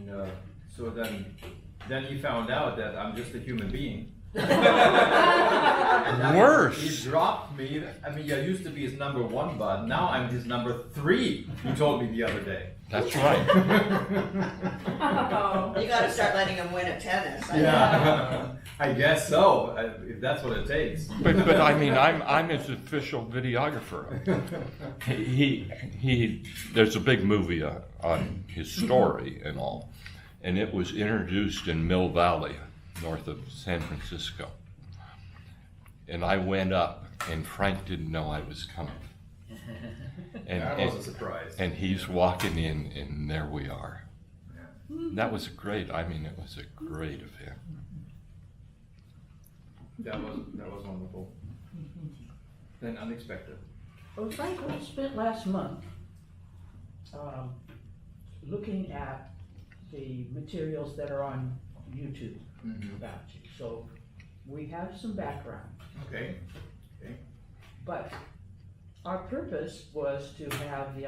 and so then he found out that I'm just a human being. Worse. He dropped me. I mean, I used to be his number 1 bud. Now I'm his number 3. He told me the other day. That's right. You got to start letting him win at tennis. Yeah, I guess so. If that's what it takes. But I mean, I'm his official videographer. There's a big movie on his story and all, and it was introduced in Mill Valley, north of San Francisco. And I went up, and Frank didn't know I was coming. That was a surprise. And he's walking in, and there we are. Yeah. That was it was a great event. That was wonderful. Then unexpected. Well, Frank, we spent last month looking at the materials that are on YouTube about you. So we have some background. Okay. But our purpose was to have the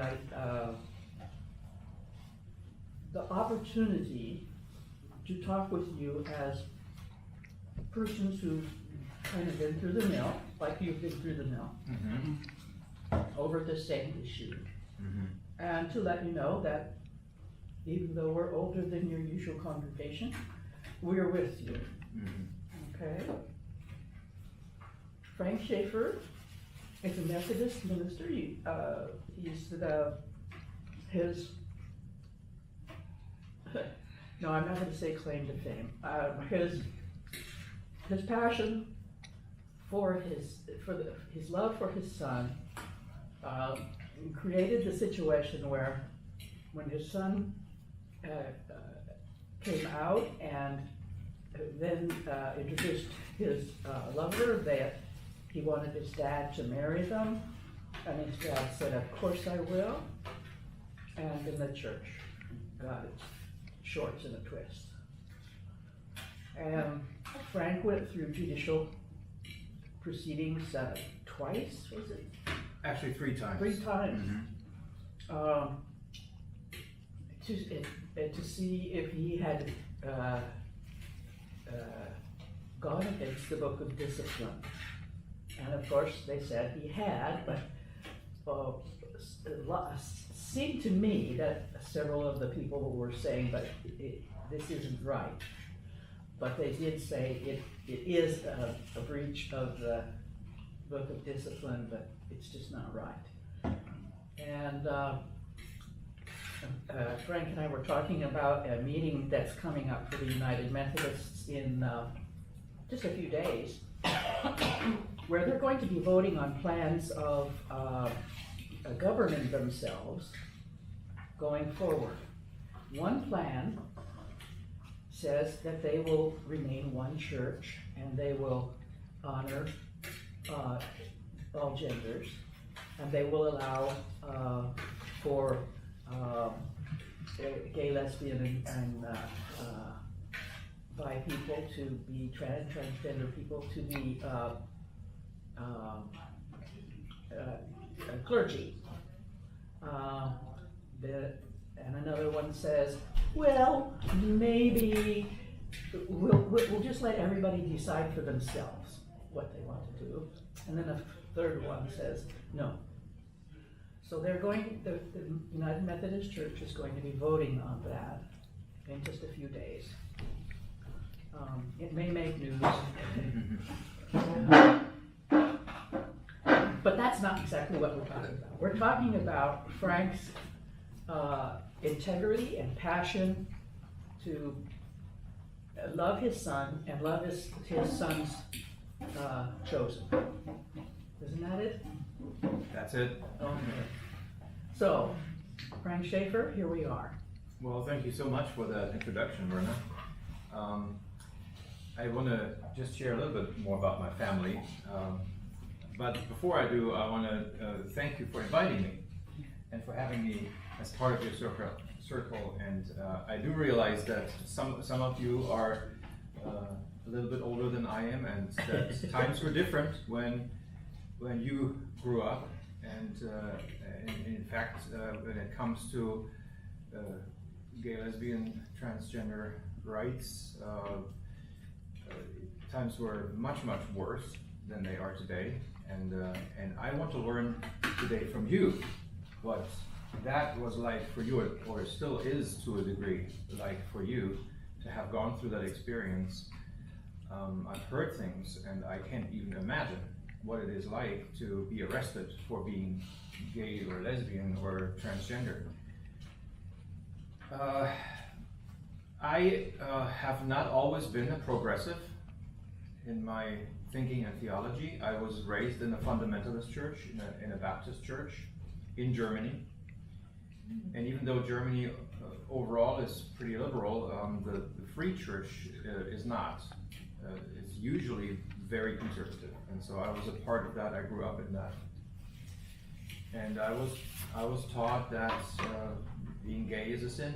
opportunity to talk with you as persons who've kind of been through the mill, like you've been through the mill, over the same issue. And to let you know that even though we're older than your usual congregation, we're with you. Okay? Frank Schaefer is a Methodist minister. No, I'm not going to say claim to fame. His passion for his love for his son created the situation where, when his son came out and then introduced his lover, that he wanted his dad to marry them, and his dad said, "Of course I will," and then the church got its shorts in a twist. And Frank went through judicial proceedings twice, was it? Actually, 3 times. 3 times. To see if he had gone against the Book of Discipline. And of course they said he had, but it seemed to me that several of the people were saying, but this isn't right. But they did say it is a breach of the Book of Discipline, but it's just not right. And Frank and I were talking about a meeting that's coming up for the United Methodists in just a few days, where they're going to be voting on plans of governing themselves going forward. One plan says that they will remain one church and they will honor all genders, and they will allow for gay, lesbian, and bi people to be transgender people to be clergy. And another one says, well, maybe we'll just let everybody decide for themselves what they want to do. And then a third one says, no. So the United Methodist Church is going to be voting on that in just a few days. It may make news. But that's not exactly what we're talking about. We're talking about Frank's integrity and passion to love his son and love his son's chosen. Isn't that it? That's it. Okay. So, Frank Schaefer, here we are. Well, thank you so much for that introduction, Werner. I want to just share a little bit more about my family. But before I do, I want to thank you for inviting me and for having me as part of your circle. And I do realize that some of you are a little bit older than I am, and that times were different when you grew up. And in fact, when it comes to gay, lesbian, transgender rights. Times were much, much worse than they are today, and I want to learn today from you what that was like for you, or still is to a degree like for you, to have gone through that experience. I've heard things, and I can't even imagine what it is like to be arrested for being gay or lesbian or transgender. I have not always been a progressive in my thinking and theology. I was raised in a fundamentalist church, in a Baptist church in Germany. And even though Germany overall is pretty liberal, the Free Church is not. It's usually very conservative. And so I was a part of that. I grew up in that. And I was taught that being gay is a sin.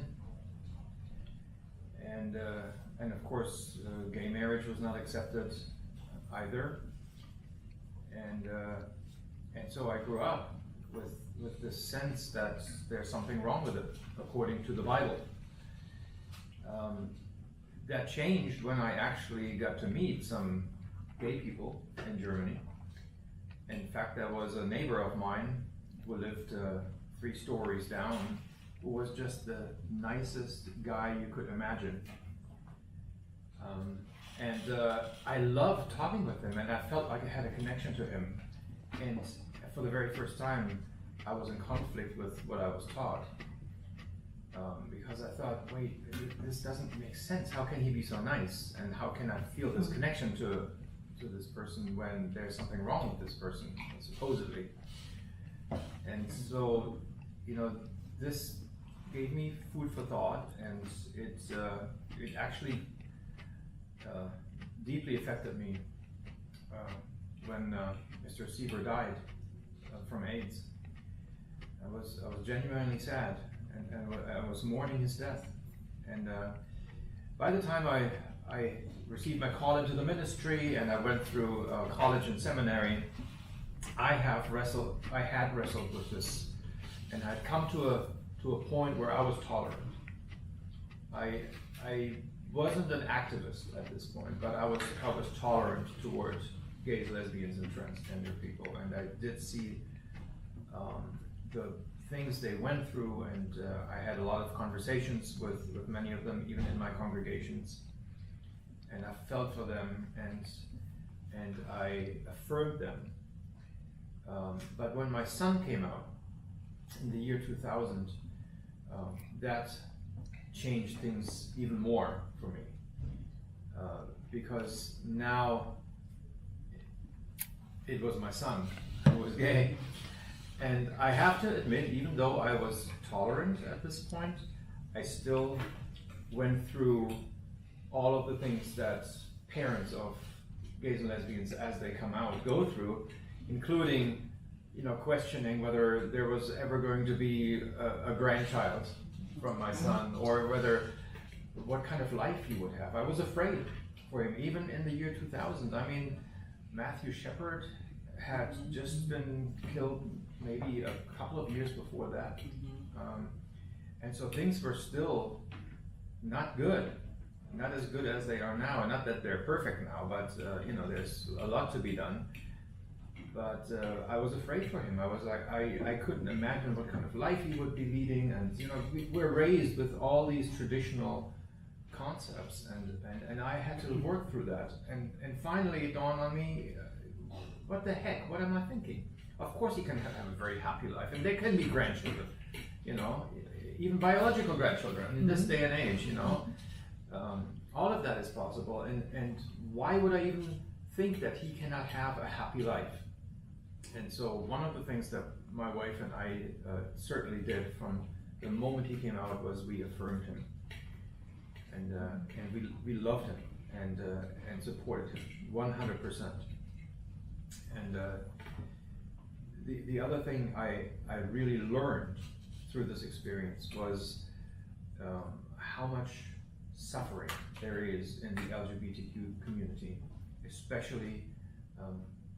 And of course, gay marriage was not accepted either. And so I grew up with this sense that there's something wrong with it, according to the Bible. That changed when I actually got to meet some gay people in Germany. In fact, there was a neighbor of mine who lived 3 stories down, who was just the nicest guy you could imagine. I loved talking with him, and I felt like I had a connection to him. And for the very first time, I was in conflict with what I was taught. Because I thought, wait, this doesn't make sense. How can he be so nice? And how can I feel this connection to this person when there's something wrong with this person, supposedly? And so, this gave me food for thought, and it actually deeply affected me when Mr. Siever died from AIDS. I was genuinely sad, and I was mourning his death. And by the time I received my call into the ministry, and I went through college and seminary, I had wrestled with this, and I'd come to a point where I was tolerant. I wasn't an activist at this point, but I was tolerant towards gays, lesbians, and transgender people, and I did see the things they went through, and I had a lot of conversations with many of them, even in my congregations, and I felt for them, and I affirmed them. But when my son came out in the year 2000, that changed things even more for me, because now it was my son who was gay. And I have to admit, even though I was tolerant at this point, I still went through all of the things that parents of gays and lesbians, as they come out, go through, including, questioning whether there was ever going to be a grandchild from my son, or what kind of life he would have. I was afraid for him, even in the year 2000. I mean, Matthew Shepard had just been killed maybe a couple of years before that. And so things were still not good, not as good as they are now. And not that they're perfect now, but there's a lot to be done. But I was afraid for him. I was like, I couldn't imagine what kind of life he would be leading. And we're raised with all these traditional concepts, and I had to work through that. And finally it dawned on me, what the heck? What am I thinking? Of course he can have a very happy life, and there can be grandchildren, even biological grandchildren in this day and age, all of that is possible. And why would I even think that he cannot have a happy life? And so one of the things that my wife and I certainly did from the moment he came out was we affirmed him, and we loved him and supported him 100%. And the other thing I really learned through this experience was how much suffering there is in the LGBTQ community, especially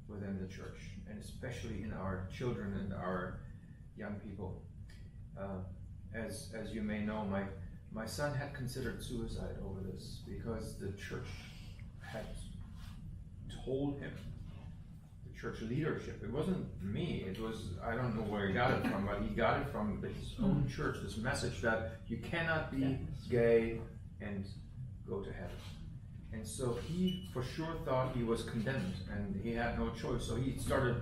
within the church, and especially in our children and our young people. As you may know, my son had considered suicide over this because the church had told him, the church leadership, it wasn't me, it was, I don't know where he got it from, but he got it from his own church, this message that you cannot be gay and go to heaven. And so he for sure thought he was condemned and he had no choice. So he started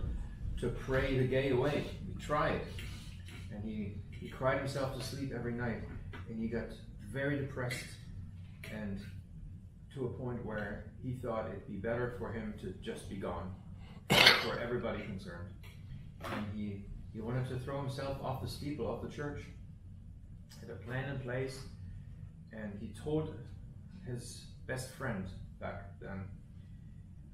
to pray the gay away. He tried. And he cried himself to sleep every night. And he got very depressed and to a point where he thought it'd be better for him to just be gone, for everybody concerned. And he wanted to throw himself off the steeple of the church. Had a plan in place. And he told his best friend back then,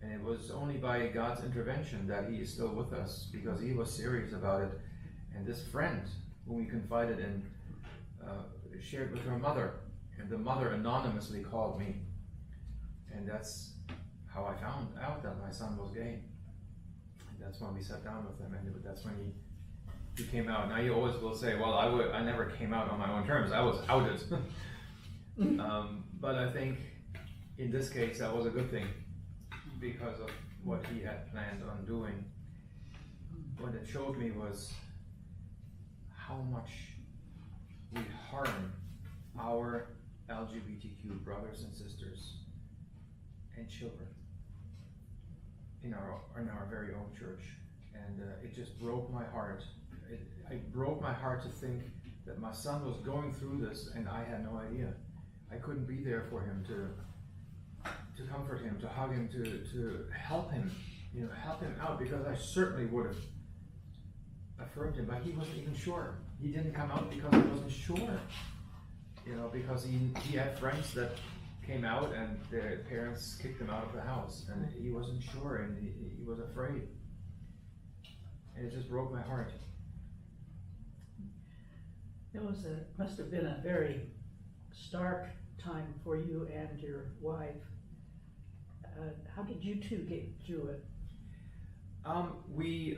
and it was only by God's intervention that he is still with us, because he was serious about it. And this friend, whom we confided in, shared with her mother, and the mother anonymously called me, and that's how I found out that my son was gay. And that's when we sat down with him, and that's when he came out. Now he always will say, well, I never came out on my own terms, I was outed. But I think in this case that was a good thing, because of what he had planned on doing. What it showed me was how much we harm our LGBTQ brothers and sisters and children in our very own church. And it just broke my heart. It broke my heart to think that my son was going through this and I had no idea. I couldn't be there for him to comfort him, to hug him, to help him, help him out, because I certainly would have affirmed him, but he wasn't even sure. He didn't come out because he wasn't sure, because he had friends that came out and their parents kicked him out of the house, and he wasn't sure, and he was afraid. And it just broke my heart. It must have been a very stark time for you and your wife. How did you two get through it? We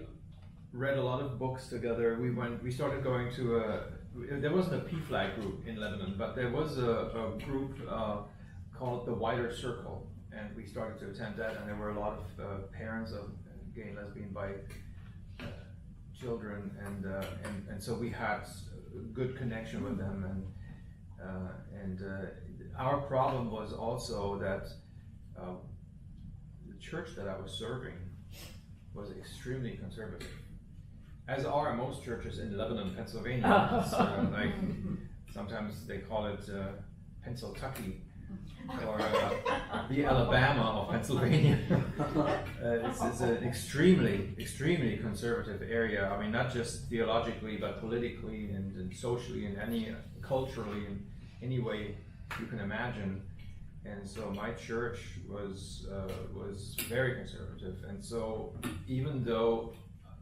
read a lot of books together. We started going to there wasn't a PFLAG group in Lebanon, but there was a group called the Wider Circle, and we started to attend that, and there were a lot of parents of gay and lesbian bi children, and so we had a good connection with them, and our problem was also that the church that I was serving was extremely conservative, as are most churches in Lebanon, Pennsylvania. It's, like sometimes they call it Pennsyltucky, or the Alabama of Pennsylvania. It's an extremely conservative area. I mean, not just theologically, but politically and socially, and culturally, in any way you can imagine. And so my church was very conservative. And so even though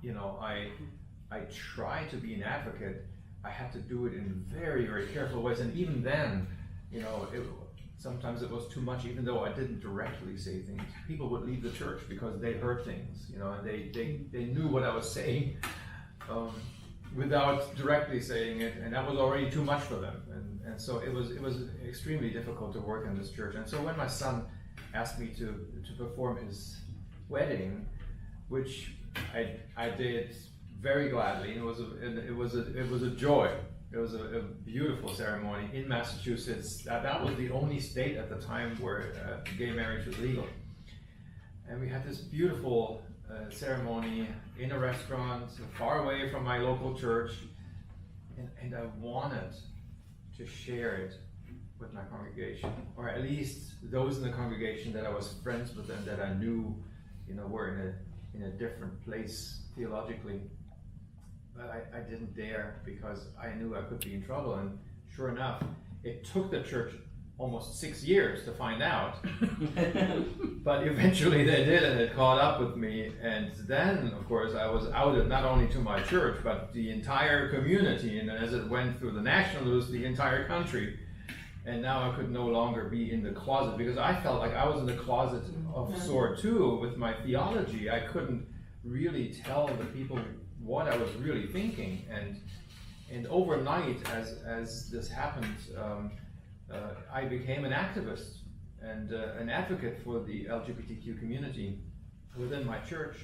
I tried to be an advocate, I had to do it in very, very careful ways. And even then, sometimes it was too much. Even though I didn't directly say things, people would leave the church because they heard things, and they knew what I was saying without directly saying it, and that was already too much for them. And so it was extremely difficult to work in this church. And so when my son asked me to perform his wedding, which I did very gladly, it was a joy. It was a beautiful ceremony in Massachusetts. That was the only state at the time where gay marriage was legal. And we had this beautiful ceremony in a restaurant far away from my local church. And I wanted to share it with my congregation, or at least those in the congregation that I was friends with and that I knew, were in a different place theologically. But I didn't dare, because I knew I could be in trouble. And sure enough, it took the church almost 6 years to find out. But eventually they did, and it caught up with me. And then, of course, I was outed not only to my church, but the entire community. And as it went through the national news, the entire country. And now I could no longer be in the closet, because I felt like I was in the closet of sort too with my theology. I couldn't really tell the people what I was really thinking, And overnight, as this happened, I became an activist and an advocate for the LGBTQ community within my church,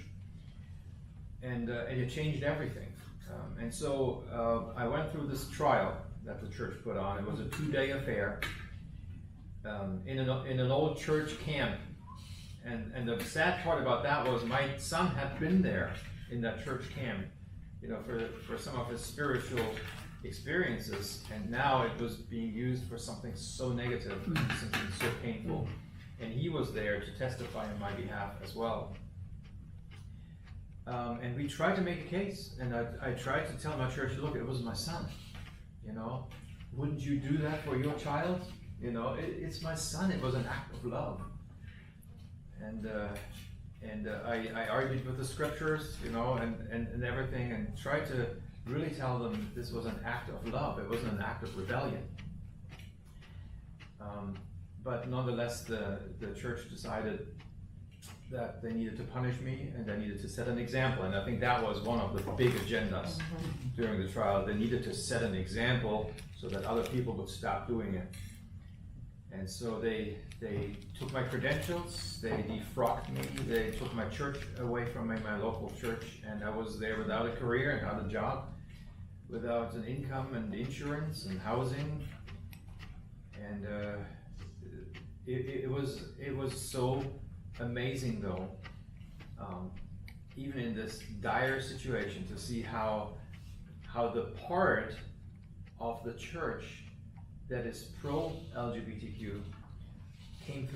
and it changed everything. And so I went through this trial that the church put on. It was a 2-day affair in an old church camp. And the sad part about that was my son had been there in that church camp, you know, for some of his spiritual experiences, and now it was being used for something so negative, something so painful. And he was there to testify on my behalf as well. And we tried to make a case, and I tried to tell my church, look, it was my son, you know, wouldn't you do that for your child? You know, it's my son, it was an act of love. And I argued with the scriptures, you know, and everything, and tried to really tell them this was an act of love. It wasn't an act of rebellion. But nonetheless, the church decided that they needed to punish me and they needed to set an example. And I think that was one of the big agendas during the trial. They needed to set an example so that other people would stop doing it. And so they took my credentials, they defrocked me, they took my church away from me, my local church, and I was there without a career and without a job, without an income and insurance and housing. And it was so amazing though, even in this dire situation, to see how the part of the church that is pro-LGBTQ came through